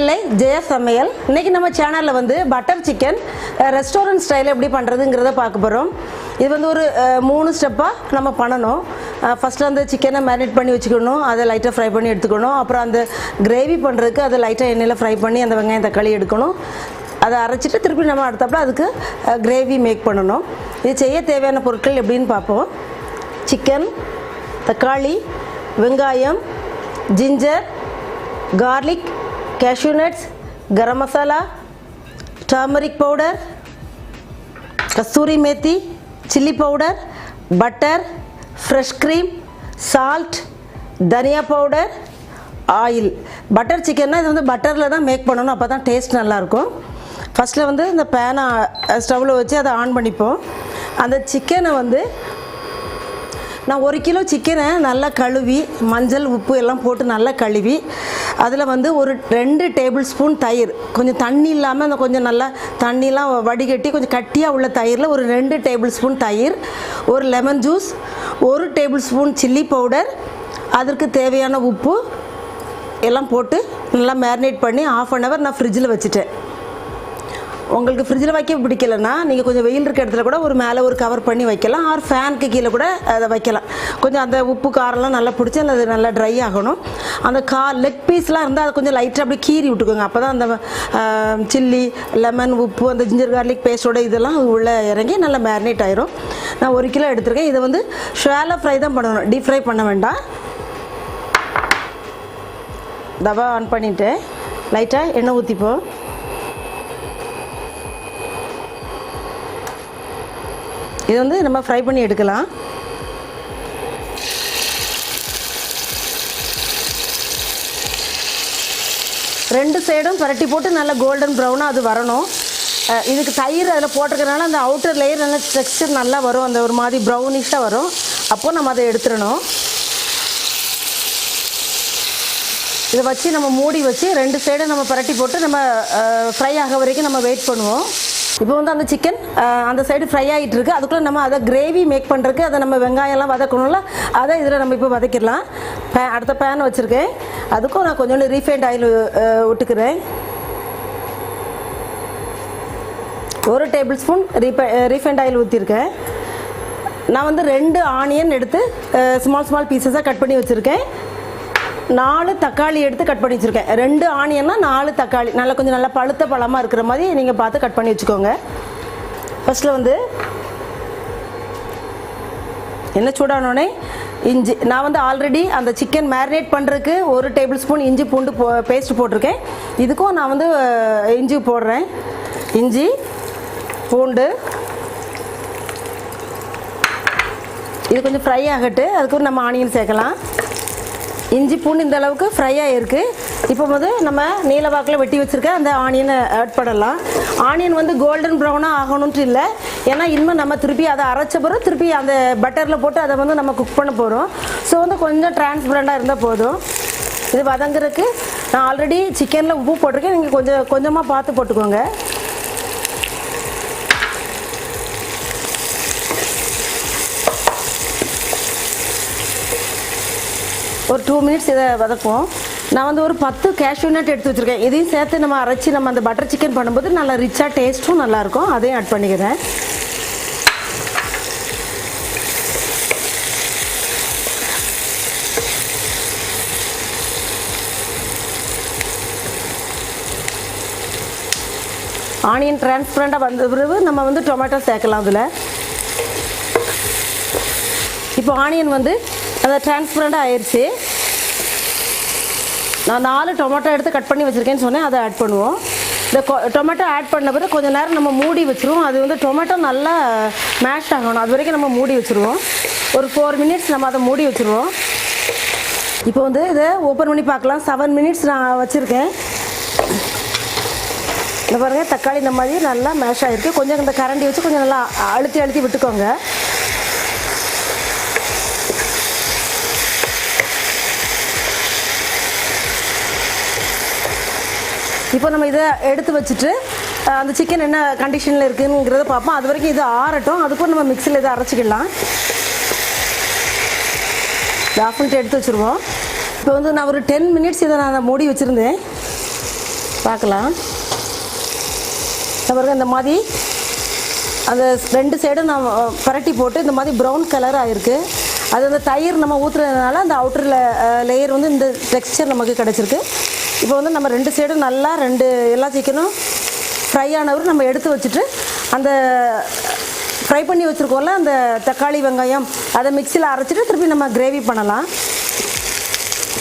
இல்லை ஜெய சமையல். இன்றைக்கி நம்ம சேனலில் வந்து பட்டர் சிக்கன் ரெஸ்டாரண்ட் ஸ்டைலில் எப்படி பண்ணுறதுங்கிறத பார்க்க போகிறோம். இது வந்து ஒரு 3 ஸ்டெப்பாக நம்ம பண்ணணும். ஃபஸ்ட்டு அந்த சிக்கனை மேரினேட் பண்ணி வச்சுக்கணும், அதை லைட்டாக ஃப்ரை பண்ணி எடுத்துக்கணும். அப்புறம் அந்த கிரேவி பண்ணுறதுக்கு அதை லைட்டாக எண்ணெயில் ஃப்ரை பண்ணி அந்த வெங்காயம் தக்காளி எடுக்கணும். அதை அரைச்சிட்டு திருப்பி நம்ம அடுத்தப்பல அதுக்கு கிரேவி மேக் பண்ணணும். இது செய்ய தேவையான பொருட்கள் எப்படின்னு பார்ப்போம். சிக்கன், தக்காளி, வெங்காயம், ginger, garlic, cashew nuts, garam masala, turmeric powder, kasuri methi, chili powder, butter, fresh cream, salt, dhania powder, oil. Butter chicken இது வந்து பட்டரில் தான் மேக் பண்ணணும், அப்போ தான் டேஸ்ட் நல்லாயிருக்கும். ஃபஸ்ட்டில் வந்து இந்த பேனை ஸ்டவ்வில் வச்சு அதை ஆன் பண்ணிப்போம். அந்த சிக்கனை வந்து நான் 1 கிலோ சிக்கனை நல்லா கழுவி மஞ்சள் உப்பு எல்லாம் போட்டு நல்லா கழுவி அதில் வந்து ஒரு 2 டேபிள் ஸ்பூன் தயிர், கொஞ்சம் தண்ணி இல்லாமல் அந்த கொஞ்சம் நல்லா தண்ணிலாம் வடிகட்டி கொஞ்சம் கட்டியாக உள்ள தயிரில் ஒரு 2 டேபிள் ஸ்பூன் தயிர், ஒரு lemon juice, 1 table spoon chilli powder, அதற்கு தேவையான உப்பு எல்லாம் போட்டு நல்லா மேரினேட் பண்ணி 1/2 hour நான் ஃப்ரிட்ஜில் வச்சுட்டேன். உங்களுக்கு ஃப்ரிட்ஜில் வைக்க பிடிக்கலன்னா நீங்கள் கொஞ்சம் வெயில் இருக்க இடத்துல கூட ஒரு மேலே ஒரு கவர் பண்ணி வைக்கலாம், ஆர் ஃபேனுக்கு கீழே கூட அதை வைக்கலாம். கொஞ்சம் அந்த உப்பு காரெல்லாம் நல்லா பிடிச்சி அது நல்லா ட்ரை ஆகணும். அந்த லெக் பீஸ்லாம் இருந்தால் அதை கொஞ்சம் லைட்டாக அப்படியே கீறி விட்டுக்கோங்க. அப்போ தான் அந்த சில்லி, லெமன், உப்பு, அந்த ஜிஞ்சர் கார்லிக் பேஸ்ட்டோட இதெல்லாம் உள்ளே இறங்கி நல்லா மேரினேட் ஆயிரும். நான் 1 கிலோ எடுத்துருக்கேன். இதை வந்து ஷாலோ ஃப்ரை தான் பண்ணணும், டீப் ஃப்ரை பண்ண வேண்டாம். தவா ஆன் பண்ணிவிட்டு லைட்டாக எண்ணெய் ஊற்றிப்போம். இது வந்து நம்ம ஃப்ரை பண்ணி எடுக்கலாம். ரெண்டு சைடும் பரட்டி போட்டு நல்லா கோல்டன் ப்ரௌனாக அது வரணும். இதுக்கு தயிர் அதில் போட்டிருக்கனால அந்த அவுட்டர் லேயர் நல்லா டெக்ஸ்சர் நல்லா வரும், அந்த ஒரு மாதிரி ப்ரௌனிஷாக வரும். அப்போது நம்ம அதை எடுத்துடணும். இதை வச்சு நம்ம மூடி வச்சு 2 சைடும் நம்ம பரட்டி போட்டு நம்ம ஃப்ரை ஆக வரைக்கும் நம்ம வெயிட் பண்ணுவோம். இப்போ வந்து அந்த சிக்கன் அந்த சைடு ஃப்ரை ஆகிட்டு இருக்குது. அதுக்குள்ளே நம்ம அதை கிரேவி மேக் பண்ணுறதுக்கு அதை நம்ம வெங்காயம்லாம் வதக்கணும்ல, அதை இதில் நம்ம இப்போ வதக்கிடலாம். அடுத்த பேன் வச்சுருக்கேன், அதுக்கும் நான் கொஞ்சோண்டு ரீஃபைண்ட் ஆயில் விட்டுக்கிறேன். 1 டேபிள் ஸ்பூன் ரீஃபைண்ட் ஆயில் ஊற்றிருக்கேன். நான் வந்து 2 ஆனியன் எடுத்து ஸ்மால் பீசஸாக கட் பண்ணி வச்சுருக்கேன். 4 தக்காளி எடுத்து கட் பண்ணி வச்சுருக்கேன். 2 ஆனியன்னா 4 தக்காளி நல்லா கொஞ்சம் நல்லா பழுத்த பழமாக இருக்கிற மாதிரி நீங்கள் பார்த்து கட் பண்ணி வச்சுக்கோங்க. ஃபஸ்ட்டில் வந்து என்ன சூடானோடனே இஞ்சி, நான் வந்து ஆல்ரெடி அந்த சிக்கன் மேரினேட் பண்ணுறதுக்கு 1 டேபிள் ஸ்பூன் இஞ்சி பூண்டு பேஸ்ட் போட்டிருக்கேன். இதுக்கும் நான் வந்து இஞ்சி போடுறேன். இஞ்சி பூண்டு இது கொஞ்சம் ஃப்ரை ஆகட்டு, அதுக்கு நம்ம ஆனியன் சேர்க்கலாம். இஞ்சி பூண்டு இந்த அளவுக்கு ஃப்ரை ஆகிருக்கு. இப்போ வந்து நம்ம நீலவாக்கில் வெட்டி வச்சுருக்க அந்த ஆனியனை ஆட் பண்ணலாம். ஆனியன் வந்து கோல்டன் ப்ரௌனாக ஆகணுன்ட்டு இல்லை, ஏன்னா இன்னும் நம்ம திருப்பி அதை அரைச்ச பிறகு திருப்பி அந்த பட்டரில் போட்டு அதை வந்து நம்ம குக் பண்ண போகிறோம். ஸோ வந்து கொஞ்சம் டிரான்ஸ்பரண்டாக இருந்தால் போதும். இது வதங்குறதுக்கு நான் ஆல்ரெடி சிக்கனில் உப்பு போட்டிருக்கேன், நீங்கள் கொஞ்சமாக பார்த்து போட்டுக்கோங்க. ஒரு 2 மினிட்ஸ் இதை வதக்குவோம். நான் வந்து ஒரு 10 கேஷ்யூ நட் எடுத்து வச்சுருக்கேன். இதையும் சேர்த்து நம்ம அரைச்சி நம்ம அந்த பட்டர் சிக்கன் பண்ணும்போது நல்லா ரிச்சாக டேஸ்ட்டும் நல்லாயிருக்கும். அதையும் ஆட் பண்ணிக்கிறேன். ஆனியன் டிரான்ஸ்பரண்டாக வந்த பிறகு நம்ம வந்து டொமேட்டோ சேர்க்கலாம் அதில். இப்போ ஆனியன் வந்து அந்த டிரான்ஸ்பரண்டாக ஆயிடுச்சு. நான் 4 டொமேட்டோ எடுத்து கட் பண்ணி வச்சுருக்கேன்னு சொன்னேன், அதை ஆட் பண்ணுவோம். இந்த டொமேட்டோ ஆட் பண்ண பிறகு கொஞ்சம் நேரம் நம்ம மூடி வச்சுருவோம். அது வந்து டொமேட்டோ நல்லா மேஷ் ஆகணும், அது வரைக்கும் நம்ம மூடி வச்சுருவோம். ஒரு 4 மினிட்ஸ் நம்ம அதை மூடி வச்சுருவோம். இப்போ வந்து இதை ஓப்பன் பண்ணி பார்க்கலாம். 7 மினிட்ஸ் நான் வச்சுருக்கேன். இந்த பாருங்கள், தக்காளி இந்த மாதிரி நல்லா மேஷ் ஆகிருக்கு. கொஞ்சம் இந்த கரண்டி வச்சு கொஞ்சம் நல்லா அழுத்தி விட்டுக்கோங்க. இப்போ நம்ம இதை எடுத்து வச்சுட்டு அந்த சிக்கன் என்ன கண்டிஷனில் இருக்குங்கிறத பார்ப்போம். அது வரைக்கும் இது ஆறட்டும். அதுக்கும் நம்ம மிக்ஸியில் இதை அரைச்சிக்கலாம். ஆஃப் பண்ணிட்டு எடுத்து வச்சுருவோம். இப்போ வந்து நான் ஒரு 10 மினிட்ஸ் இதை நான் மூடி வச்சுருந்தேன். பார்க்கலாம். பாருங்க இந்த மாதிரி அந்த 2 சைடும் நான் பரட்டி போட்டு இந்த மாதிரி ப்ரௌன் கலர் ஆகிருக்கு. அது அந்த தயிர் நம்ம ஊற்றுறதுனால அந்த அவுட்டரில் லேயர் வந்து இந்த டெக்ஸ்சர் நமக்கு கிடச்சிருக்கு. இப்போ வந்து நம்ம 2 சைடும் நல்லா எல்லா சிக்கனும் ஃப்ரை ஆனவரும் நம்ம எடுத்து வச்சுட்டு அந்த ஃப்ரை பண்ணி வச்சுருக்கோம்ல அந்த தக்காளி வெங்காயம் அதை மிக்சியில் அரைச்சிட்டு திருப்பி நம்ம கிரேவி பண்ணலாம்.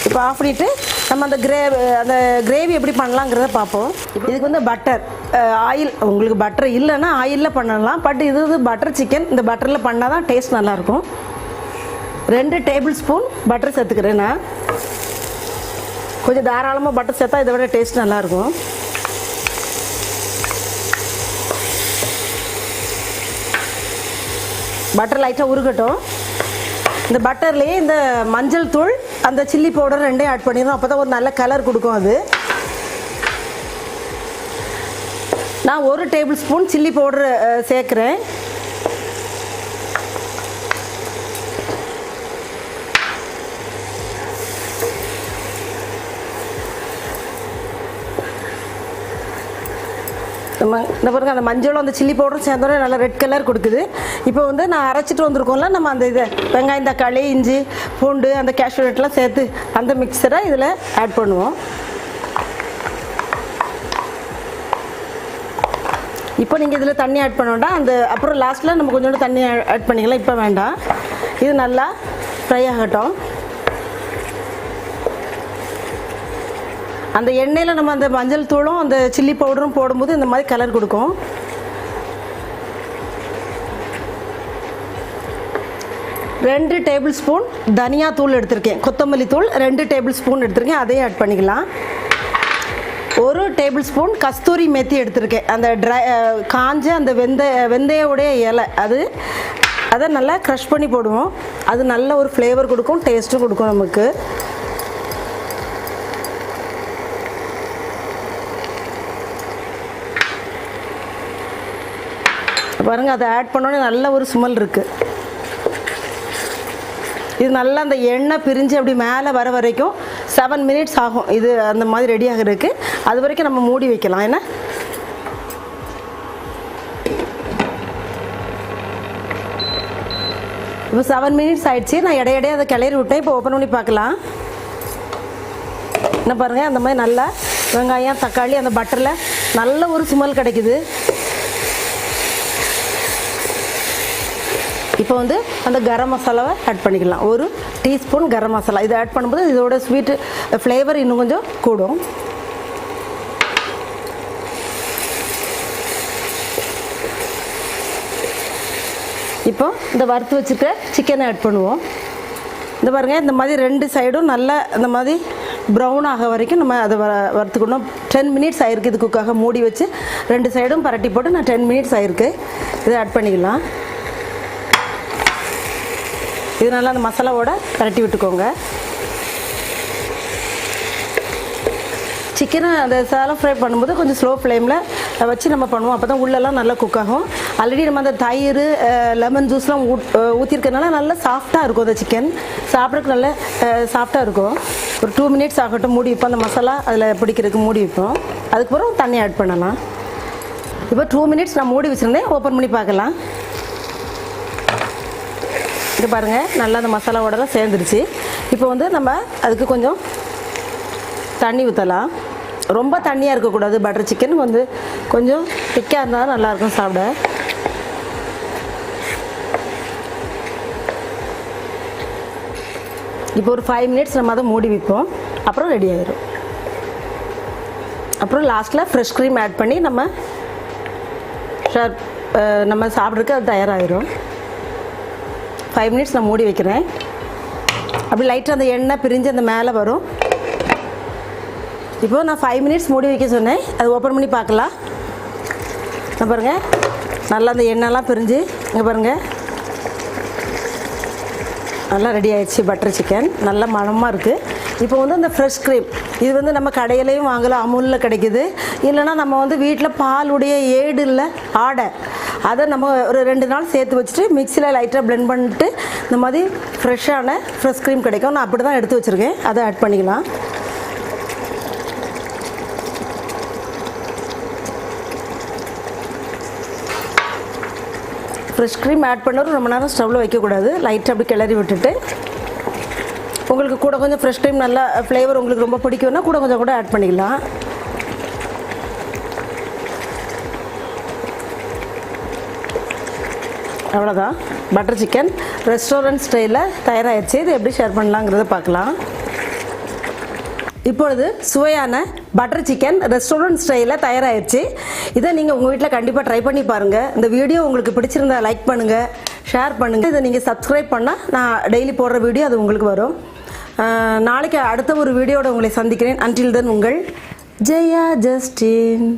இப்போ ஆஃப் பண்ணிவிட்டு நம்ம அந்த கிரேவி எப்படி பண்ணலாங்கிறத பார்ப்போம். இதுக்கு வந்து பட்டர் ஆயில், உங்களுக்கு பட்டர் இல்லைன்னா ஆயிலில் பண்ணலாம். பட் இது பட்டர் சிக்கன், இந்த பட்டரில் பண்ணால் தான் டேஸ்ட் நல்லாயிருக்கும். 2 டேபிள் ஸ்பூன் பட்டர் சேர்த்துக்கிறேன். நான் கொஞ்சம் தாராளமாக பட்டர் சேர்த்தா இதை விட டேஸ்ட் நல்லாயிருக்கும். பட்டர் லைட்டாக உருகட்டும். இந்த பட்டர்லேயே இந்த மஞ்சள் தூள் அந்த சில்லி பவுடர் 2 ஆட் பண்ணிடணும். அப்போ தான் ஒரு நல்ல கலர் கொடுக்கும். அது நான் 1 டேபிள் ஸ்பூன் சில்லி பவுடர் சேர்க்குறேன். இந்த பாருங்க அந்த மஞ்சளும் அந்த சில்லி பவுடரும் சேர்ந்தோட நல்லா ரெட் கலர் கொடுக்குது. இப்போ வந்து நான் அரைச்சிட்டு வந்திருக்கோம்ல நம்ம அந்த வெங்காயம் தக்காளி இஞ்சி பூண்டு அந்த கேஷ்யூ நட்லாம் சேர்த்து அந்த மிக்சரை இதில் ஆட் பண்ணுவோம். இப்போ நீங்கள் இதில் தண்ணி ஆட் பண்ண வேண்டாம். அப்புறம் லாஸ்ட்டில் நம்ம கொஞ்சோண்டு தண்ணி ஆட் பண்ணிக்கலாம். இப்போ வேண்டாம். இது நல்லா ஃப்ரை ஆகட்டும். அந்த எண்ணெயில் நம்ம அந்த மஞ்சள் தூளும் அந்த சில்லி பவுடரும் போடும்போது இந்த மாதிரி கலர் கொடுக்கும். ரெண்டு டேபிள் ஸ்பூன் தனியா தூள் எடுத்திருக்கேன். கொத்தமல்லி தூள் 2 டேபிள் ஸ்பூன் எடுத்திருக்கேன். அதையும் ஆட் பண்ணிக்கலாம். 1 டேபிள் ஸ்பூன் கஸ்தூரி மெத்தி எடுத்திருக்கேன். அந்த காஞ்ச அந்த வெந்தயோடைய இலை அதை நல்லா க்ரஷ் பண்ணி போடுவோம். அது நல்ல ஒரு ஃப்ளேவர் கொடுக்கும், டேஸ்ட்டும் கொடுக்கும் நமக்கு. பாருங்கள், அதை ஆட் பண்ணோன்னே நல்ல ஒரு ஸ்மெல் இருக்குது. இது நல்லா அந்த எண்ணெய் பிரிஞ்சு அப்படி மேலே வர வரைக்கும் 7 மினிட்ஸ் ஆகும். இது அந்த மாதிரி ரெடி ஆகிறதுக்கு. அது வரைக்கும் நம்ம மூடி வைக்கலாம். ஏன்னா இப்போ 7 மினிட்ஸ் ஆயிடுச்சு. நான் இடையிடையே அதை கிளறி விட்டேன். இப்போ ஓப்பன் பண்ணி பார்க்கலாம். என்ன பாருங்கள், அந்த மாதிரி நல்லா வெங்காயம் தக்காளி அந்த பட்டரில் நல்ல ஒரு ஸ்மெல் கிடைக்குது. இப்போ வந்து அந்த கரம் மசாலாவை ஆட் பண்ணிக்கலாம். 1 டீஸ்பூன் கரம் மசாலா. இதை ஆட் பண்ணும்போது இதோட ஸ்வீட்டு ஃப்ளேவர் இன்னும் கொஞ்சம் கூடும். இப்போ இந்த வறுத்து வச்சுருக்க சிக்கனை ஆட் பண்ணுவோம். இந்த பாருங்கள், இந்த மாதிரி 2 சைடும் நல்லா இந்த மாதிரி ப்ரௌன் ஆக வரைக்கும் நம்ம அதை வறுத்துக்கணும். 10 மினிட்ஸ் ஆகிருக்கு. இது குக்காக மூடி வச்சு 2 சைடும் பரட்டி போட்டு நான் 10 மினிட்ஸ் ஆகிருக்கு. இதை ஆட் பண்ணிக்கலாம். இது நல்லா அந்த மசாலாவோட பரட்டி விட்டுக்கோங்க. சிக்கனை அந்த சாலம் ஃப்ரை பண்ணும்போது கொஞ்சம் ஸ்லோ ஃப்ளேமில் வச்சு நம்ம பண்ணுவோம். அப்போ தான் உள்ளெல்லாம் நல்லா குக் ஆகும். ஆல்ரெடி நம்ம அந்த தயிர் லெமன் ஜூஸ்லாம் ஊற்றிருக்கனால நல்லா சாஃப்டாக இருக்கும். அந்த சிக்கன் சாப்பிட்றதுக்கு நல்லா சாஃப்டாக இருக்கும். ஒரு 2 மினிட்ஸ் ஆகட்டும். மூடி வைப்போம். அந்த மசாலா அதில் பிடிக்கிறதுக்கு மூடி வைப்போம். அதுக்கப்புறம் தண்ணி ஆட் பண்ணலாம். இப்போ 2 மினிட்ஸ் நான் மூடி வச்சுருந்தேன். ஓப்பன் பண்ணி பார்க்கலாம். இது பாருங்கள், நல்லா அந்த மசாலாவோடலாம் சேர்ந்துருச்சு. இப்போ வந்து நம்ம அதுக்கு கொஞ்சம் தண்ணி ஊற்றலாம். ரொம்ப தண்ணியாக இருக்கக்கூடாது. பட்டர் சிக்கன் வந்து கொஞ்சம் திக்காக இருந்தால் நல்லாயிருக்கும் சாப்பிட. இப்போ ஒரு 5 மினிட்ஸ் நம்ம அதை மூடி வைப்போம். அப்புறம் ரெடி ஆயிடும். அப்புறம் லாஸ்ட்டில் ஃப்ரெஷ் க்ரீம் ஆட் பண்ணி நம்ம சாப்பிட்றதுக்கு அது தயாராகிடும். 5 மினிட்ஸ் நான் மூடி வைக்கிறேன். அப்படி லைட்டாக அந்த எண்ணெய் பிரிஞ்சு அந்த மேலே வரும். இப்போது நான் 5 மினிட்ஸ் மூடி வைக்க சொன்னேன். அது ஓப்பன் பண்ணி பார்க்கலாம். பாருங்கள், நல்லா அந்த எண்ணெய்லாம் பிரிஞ்சு இங்கே பாருங்கள் நல்லா ரெடி ஆகிடுச்சு. பட்டர் சிக்கன் நல்ல மணமாக இருக்குது. இப்போ வந்து அந்த ஃப்ரெஷ் க்ரீம் இது வந்து நம்ம கடையிலையும் வாங்கலாம். அமுலில் கிடைக்குது. இல்லைனா நம்ம வந்து வீட்டில் பாலுடைய ஏடு இல்லை ஆடை அதை நம்ம ஒரு 2 நாள் சேர்த்து வச்சுட்டு மிக்சியில் லைட்டாக பிளெண்ட் பண்ணிட்டு இந்த மாதிரி ஃப்ரெஷ்ஷான ஃப்ரெஷ் க்ரீம் கிடைக்கும். நான் அப்படி தான் எடுத்து வச்சுருக்கேன். அதை ஆட் பண்ணிக்கலாம். ஃப்ரெஷ் க்ரீம் ஆட் பண்ணவும் ரொம்ப நேரம் ஸ்டவ்வில் வைக்கக்கூடாது. லைட்டாக அப்படி கிளறி விட்டுட்டு உங்களுக்கு கூட கொஞ்சம் ஃப்ரெஷ் க்ரீம் நல்லா ஃப்ளேவர் உங்களுக்கு ரொம்ப பிடிக்கும்னா கூட கொஞ்சம் கூட ஆட் பண்ணிக்கலாம். அவ்வளோதான், பட்டர் சிக்கன் ரெஸ்டாரண்ட் ஸ்டைலில் தயாராகிடுச்சு. இது எப்படி ஷேர் பண்ணலாங்கிறத பார்க்கலாம். இப்பொழுது சுவையான பட்டர் சிக்கன் ரெஸ்டாரண்ட் ஸ்டைலில் தயாராகிடுச்சு. இதை நீங்கள் உங்கள் வீட்டில் கண்டிப்பாக ட்ரை பண்ணி பாருங்கள். இந்த வீடியோ உங்களுக்கு பிடிச்சிருந்தா லைக் பண்ணுங்கள், ஷேர் பண்ணுங்கள். இதை நீங்கள் சப்ஸ்கிரைப் பண்ணால் நான் டெய்லி போடுற வீடியோ அது உங்களுக்கு வரும். நாளைக்கு அடுத்த ஒரு வீடியோட உங்களை சந்திக்கிறேன். அன்டில் தென் உங்கள் ஜெயா ஜஸ்டின்.